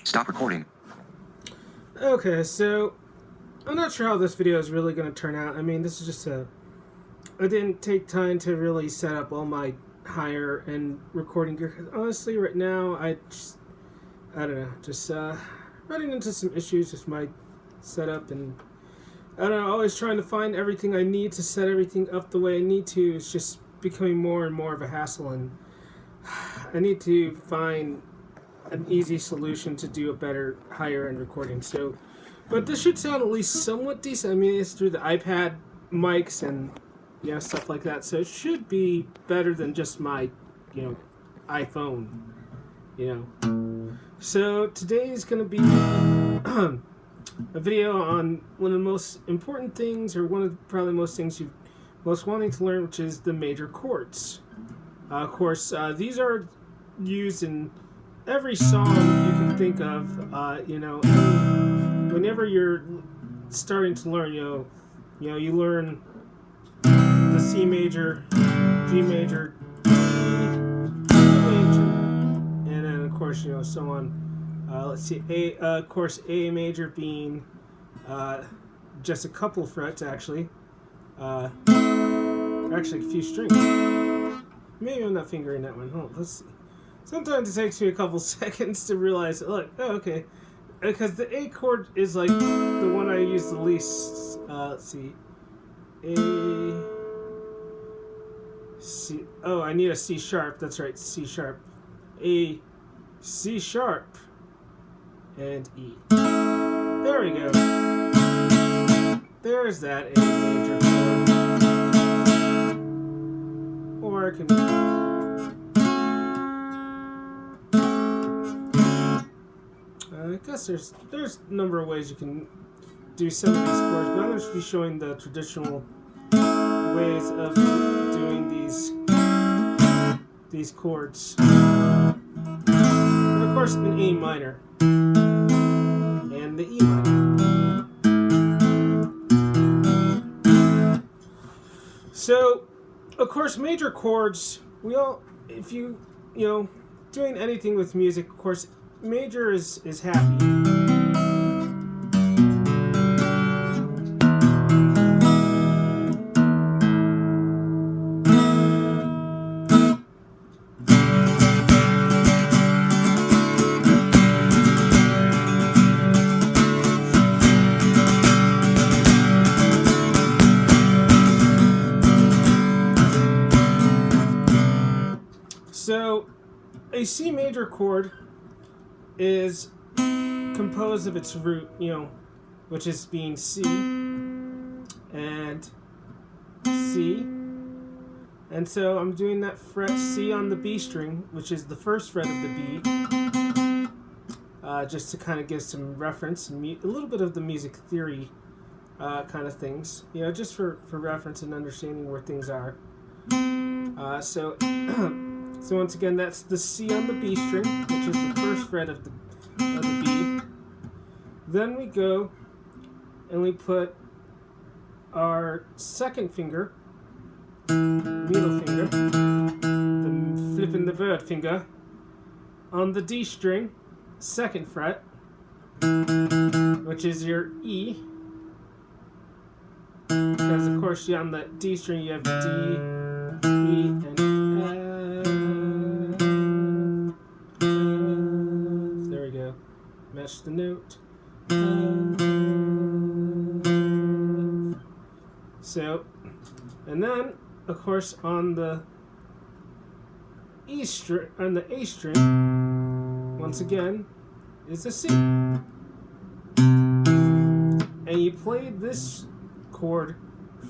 Stop recording. Okay, so I'm not sure how this video is really going to turn out. I mean, this is just I didn't take time to really set up all my higher end recording gear. 'Cause honestly, right now, I don't know, just running into some issues with my setup, and I don't know, always trying to find everything I need to set everything up the way I need to. It's just becoming more and more of a hassle, and I need to find an easy solution to do a better higher end recording. So, but this should sound at least somewhat decent. I mean, it's through the iPad mics and stuff like that. So it should be better than just my iPhone. So today is going to be a video on one of the most important things, or one of probably most things you most wanting to learn, which is the major chords. Of course, these are used in every song you can think of. Whenever you're starting to learn, you learn the C major, G major, D major, and then of course so on. Let's see, of course A major being just a couple frets actually. Actually, a few strings. Maybe I'm not fingering that one. Hold on, let's see. Sometimes it takes me a couple seconds to realize, look, oh, okay. Because the A chord is like the one I use the least. Let's see. A, C. Oh, I need a C sharp. That's right, C sharp. A, C sharp, and E. There we go. There's that A major chord. Or I can... I guess there's a number of ways you can do some of these chords, but I'm going to be showing the traditional ways of doing these chords. And of course, an A minor and the E minor. So, of course, major chords. If you doing anything with music, of course. Major is happy. So, a C major chord is composed of its root, which is being C and C. And so I'm doing that fret C on the B string, which is the first fret of the B, just to kind of give some reference and a little bit of the music theory kind of things, just for reference and understanding where things are. So once again, that's the C on the B string, which is the first fret of the B. Then we go and we put our second finger, middle finger, the flipping the bird finger, on the D string, second fret, which is your E. Because of course on the D string you have D, E, and match the note. So, and then of course on the E string, on the A string, once again is a C, and you play this chord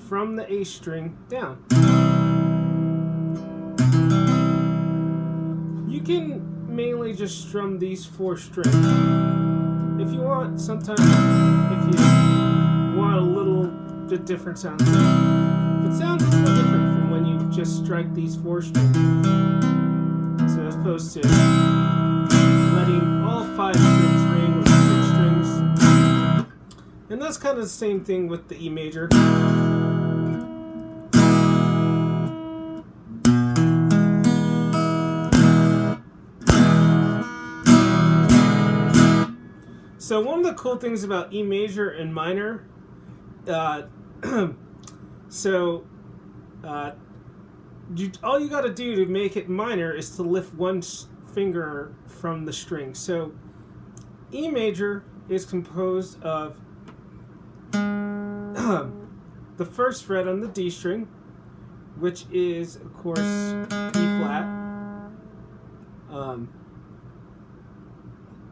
from the A string down. You can mainly just strum these 4 strings. If you want, sometimes if you want a little bit different sound, it sounds a little different from when you just strike these 4 strings. So as opposed to letting all 5 strings ring or 6 strings. And that's kind of the same thing with the E major. So one of the cool things about E major and minor, so all you got to do to make it minor is to lift one finger from the string. So E major is composed of the first fret on the D string, which is, of course, E flat,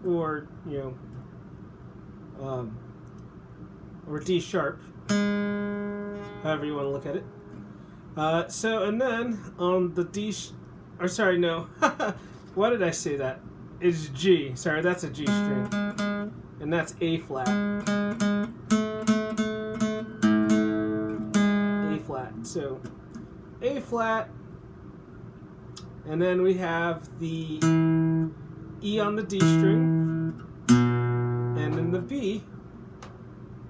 or or D sharp, however you want to look at it. And then on the or sorry, no, why did I say that? It's G. Sorry, that's a G string, and that's A flat. A flat. So A flat, and then we have the E on the D string, and then the B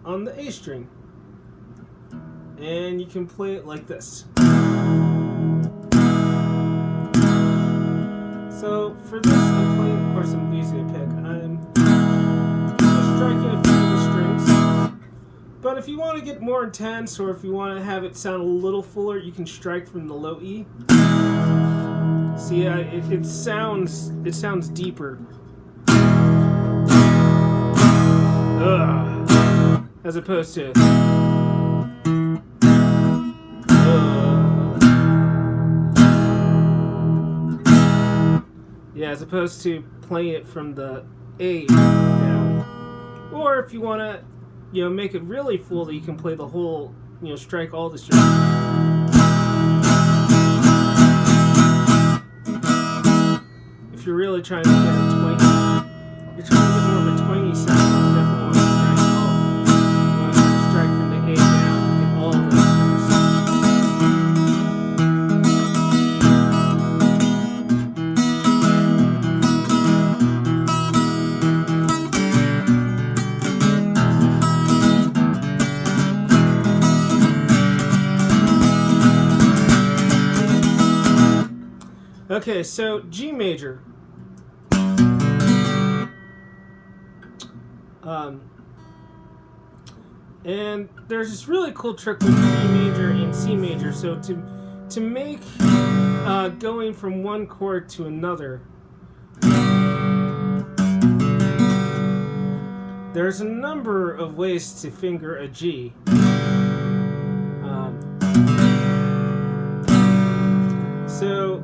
on the A string. And you can play it like this. So for this, I'm playing, of course, I'm using a pick. I'm striking a few of the strings. But if you want to get more intense, or if you want to have it sound a little fuller, you can strike from the low E. See, it sounds deeper. As opposed to. Yeah, as opposed to playing it from the A down. Or if you want to, make it really full, you can play the whole, strike all the strings. If you're really trying to get a twangy, you're trying to get more of a twangy sound, you definitely want to strike all. You want to strike from the A down and get all those strings. Okay, so G major. And there's this really cool trick with E major and C major. So to make going from one chord to another, there's a number of ways to finger a G. So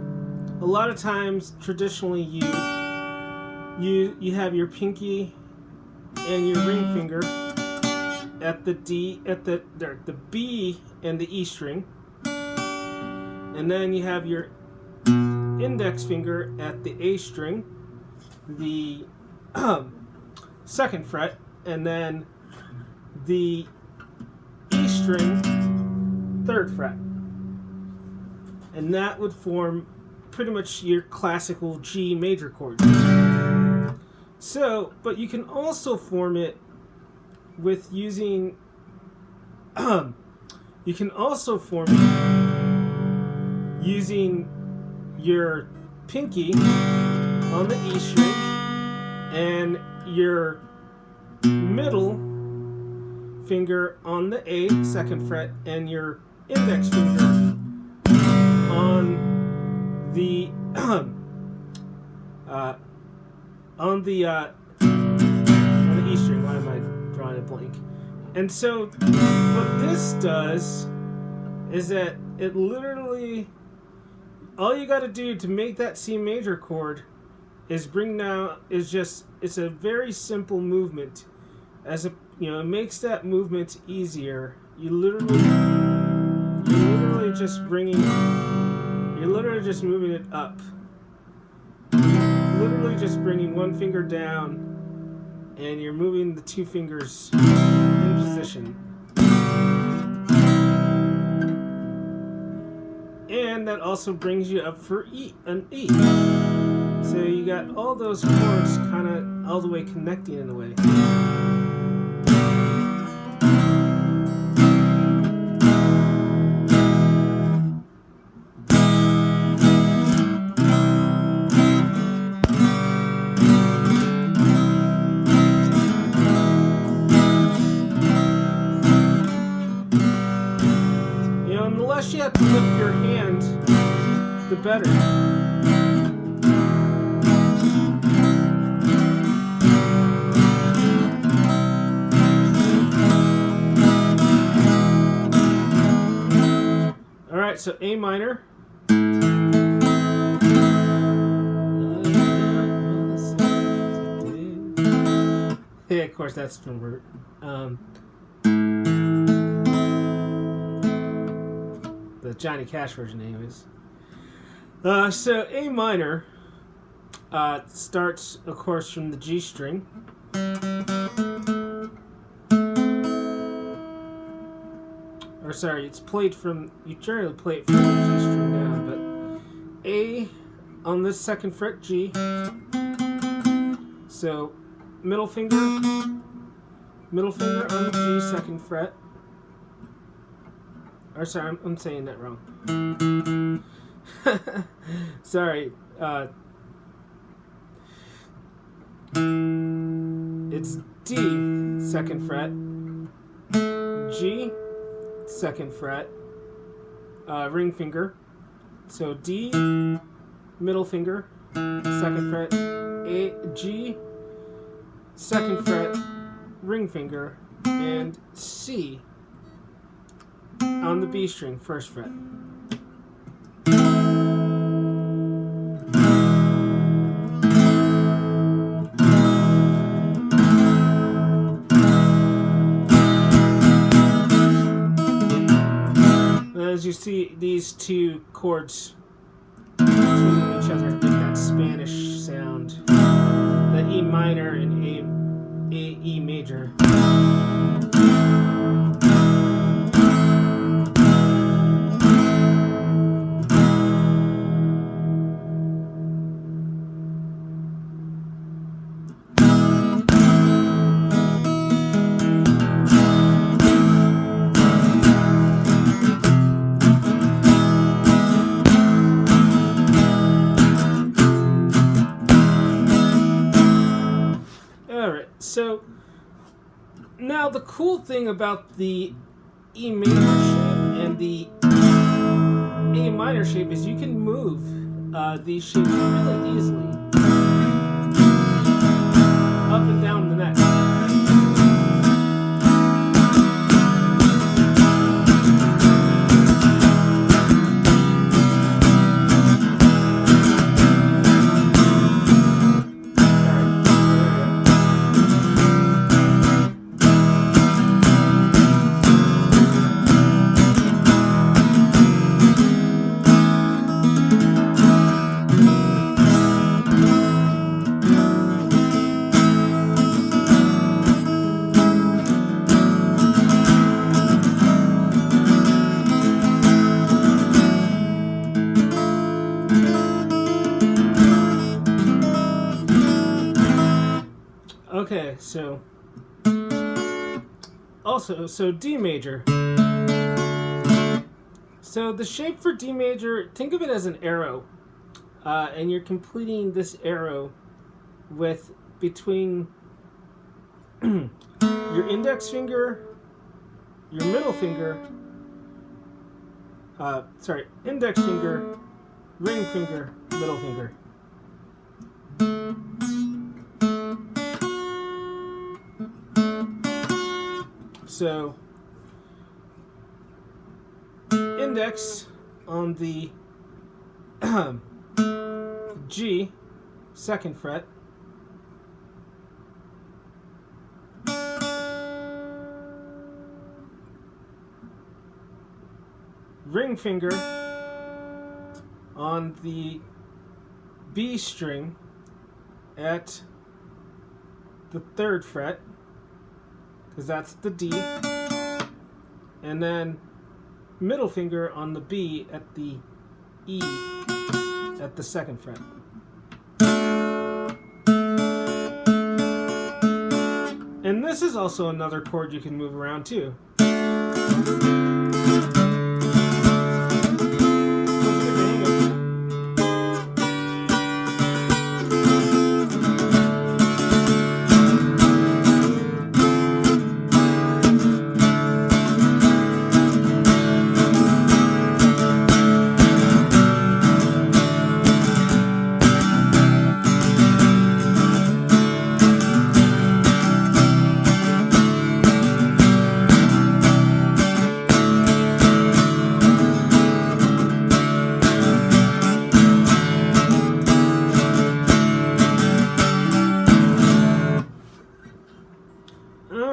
a lot of times, traditionally, you have your pinky and your ring finger at the the B and the E string, and then you have your index finger at the A string, the second fret, and then the E string, third fret, and that would form pretty much your classical G major chord. So, but you can also form it with using you can also form it using your pinky on the E string and your middle finger on the A second fret and your index finger on the on the E string. Why am I drawing a blank? And so what this does is that it literally, all you got to do to make that C major chord is it's a very simple movement. It makes that movement easier. You're literally just moving it up. You're literally just bringing one finger down, and you're moving the two fingers in position. And that also brings you up for an E. So you got all those chords kind of all the way connecting in a way. better. Alright, so A minor. Yeah, of course, that's from root. The Johnny Cash version, anyways. So A minor starts, of course, from the G string. Or sorry, it's played from, you generally play it from the G string down, but A on this second fret, G. So middle finger on the G second fret. Or sorry, I'm saying that wrong. Sorry. It's D second fret, G second fret, ring finger. So D middle finger, second fret, A, G second fret, ring finger, and C on the B string, first fret. As you see, these two chords between each other make that Spanish sound. The E minor and E major. So now the cool thing about the E major shape and the A minor shape is you can move these shapes really easily up and down the neck. Okay, so D major. So the shape for D major, think of it as an arrow, and you're completing this arrow with between your index finger, your middle finger, index finger, ring finger, middle finger. So, index on the G, second fret, ring finger on the B string at the third fret, because that's the D, and then middle finger on the B at the E at the second fret. And this is also another chord you can move around too.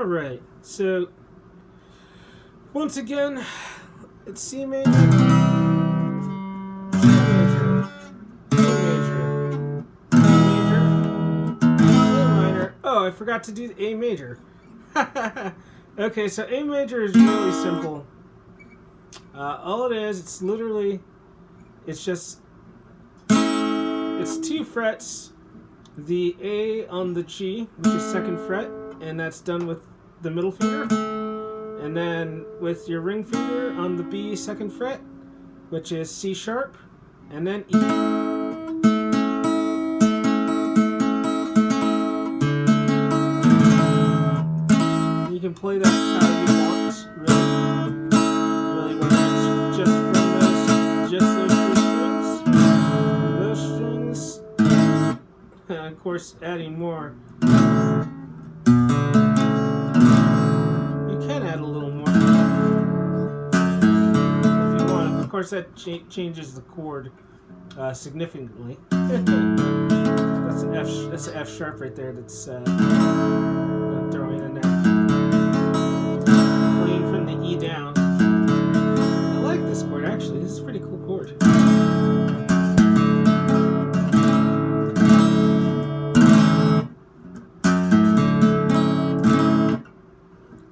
Alright, so once again, it's C major, C major, A major, A major, A minor. Oh, I forgot to do the A major. Okay, so A major is really simple. All it is, it's two frets, the A on the G, which is 2nd fret, and that's done with the middle finger, and then with your ring finger on the B 2nd fret, which is C sharp, and then E. You can play that how you want, really when it's just from those strings, and of course adding more. You can add a little more if you want. Of course that changes the chord significantly. That's an F sharp right there. That's I'm throwing in there. Playing from the E down. I like this chord actually. This is a pretty cool chord.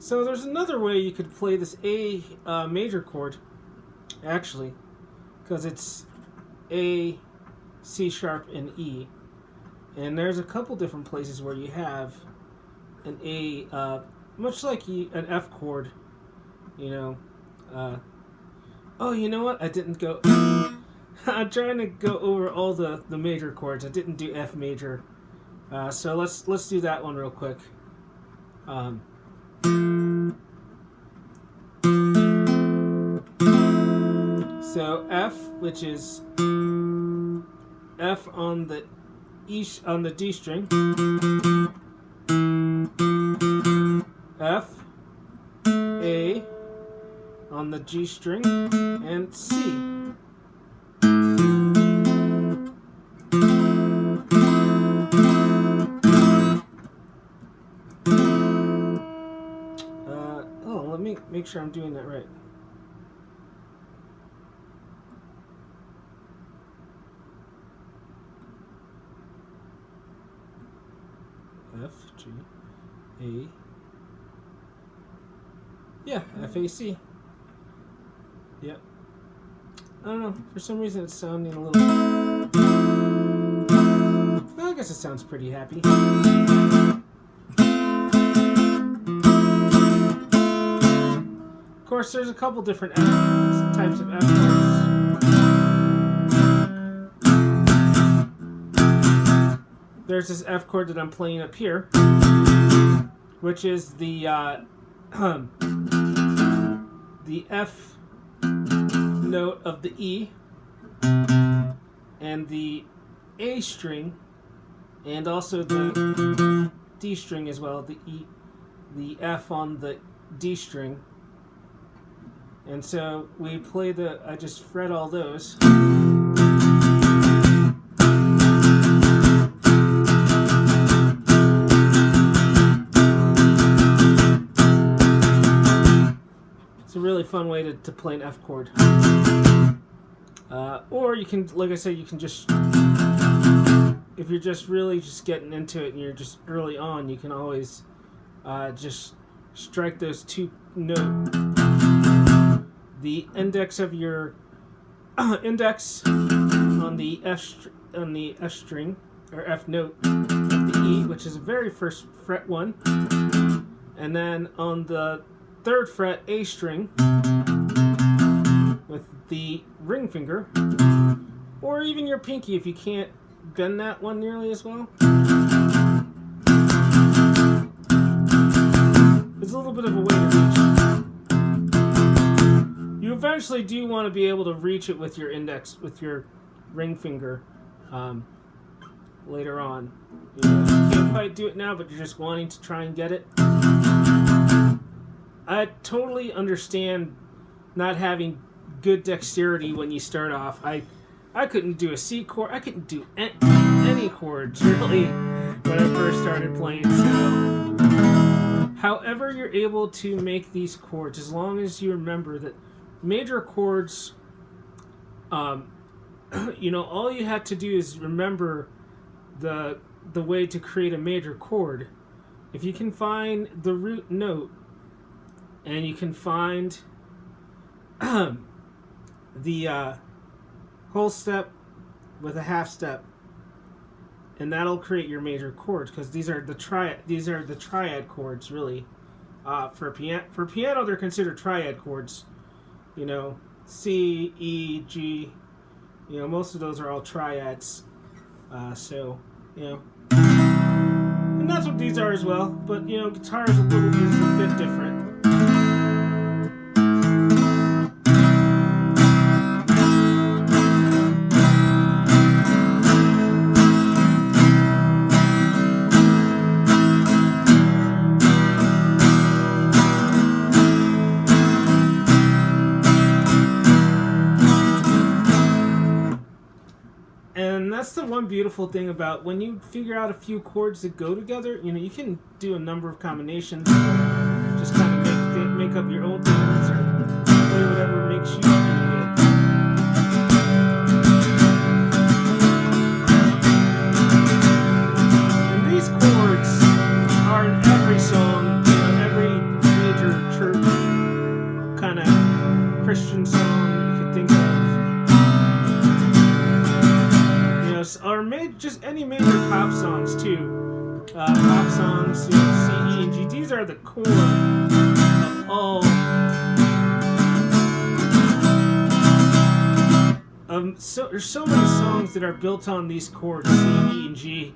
So there's another way you could play this A major chord, actually, because it's A, C sharp, and E. And there's a couple different places where you have an A, much like an F chord, you know. Oh, you know what? I didn't go. I'm trying to go over all the major chords. I didn't do F major, so let's do that one real quick. So F, which is F on the D string, F, A on the G string, and C. Let me make sure I'm doing that right. F, G, A. Yeah, F, A, C. Yep. I don't know. For some reason it's sounding a little... Well, I guess it sounds pretty happy. Of course, there's a couple different types of F chords. There's this F chord that I'm playing up here, which is the F note of the E and the A string, and also the D string as well. The F on the D string. And so we play I just fret all those. It's a really fun way to play an F chord. Or you can, like I said, you can just, if you're just really just getting into it and you're just early on, you can always just strike those two notes. The index of your index on the F string or F note of the E, which is the very first fret one, and then on the 3rd fret A string with the ring finger, or even your pinky if you can't bend that one nearly as well. There's a little bit of a way to reach. You eventually do want to be able to reach it with your index, with your ring finger later on. You can't quite do it now, but you're just wanting to try and get it. I totally understand not having good dexterity when you start off. I couldn't do a C chord. I couldn't do any chords really when I first started playing. So However you're able to make these chords, as long as you remember that major chords, all you have to do is remember the way to create a major chord. If you can find the root note and you can find the whole step with a half step, and that'll create your major chords, because these are the triad chords, really. For piano, they're considered triad chords. C, E, G. Most of those are all triads. And that's what these are as well. But guitar is a bit different. And that's the one beautiful thing about when you figure out a few chords that go together. You can do a number of combinations, just kind of make up your own things or play whatever makes you feel good. And these chords are in every song, every major church kind of Christian song you could think of. Or just any major pop songs too. Pop songs, C, E, and G. These are the core of all. There's so many songs that are built on these chords, C, E, and G.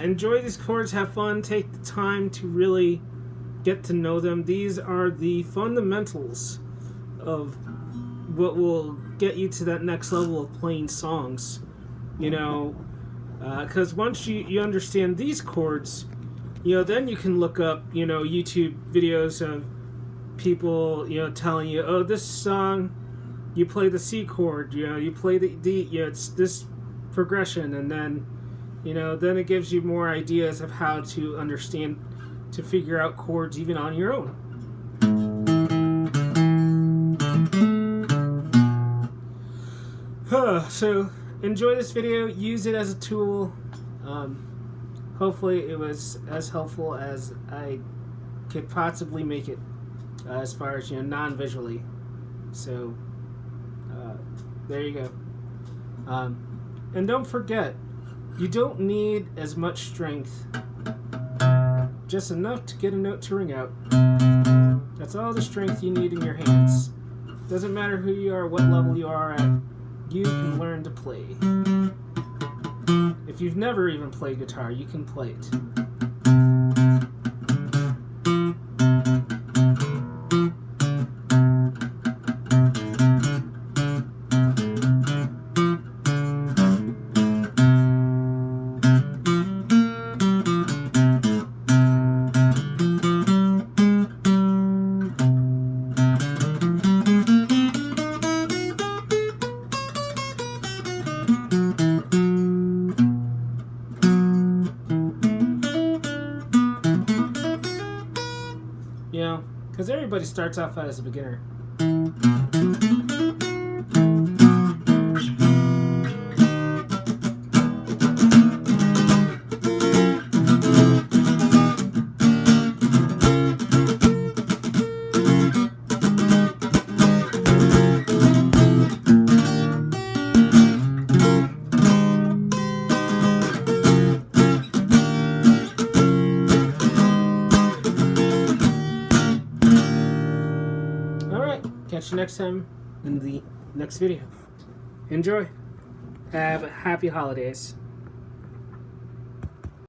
Enjoy these chords, have fun, take the time to really get to know them. These are the fundamentals of what will get you to that next level of playing songs. Because once you understand these chords, then you can look up, YouTube videos of people, telling you, oh, this song, you play the C chord, you play the D, it's this progression, and then then it gives you more ideas of how to understand, to figure out chords even on your own. So enjoy this video, use it as a tool. Hopefully it was as helpful as I could possibly make it, as far as non-visually. So there you go. And don't forget, you don't need as much strength, just enough to get a note to ring out. That's all the strength you need in your hands. Doesn't matter who you are, what level you are at, you can learn to play. If you've never even played guitar, you can play it. Because everybody starts off as a beginner. catch you next time in the next video. Enjoy. Have happy holidays.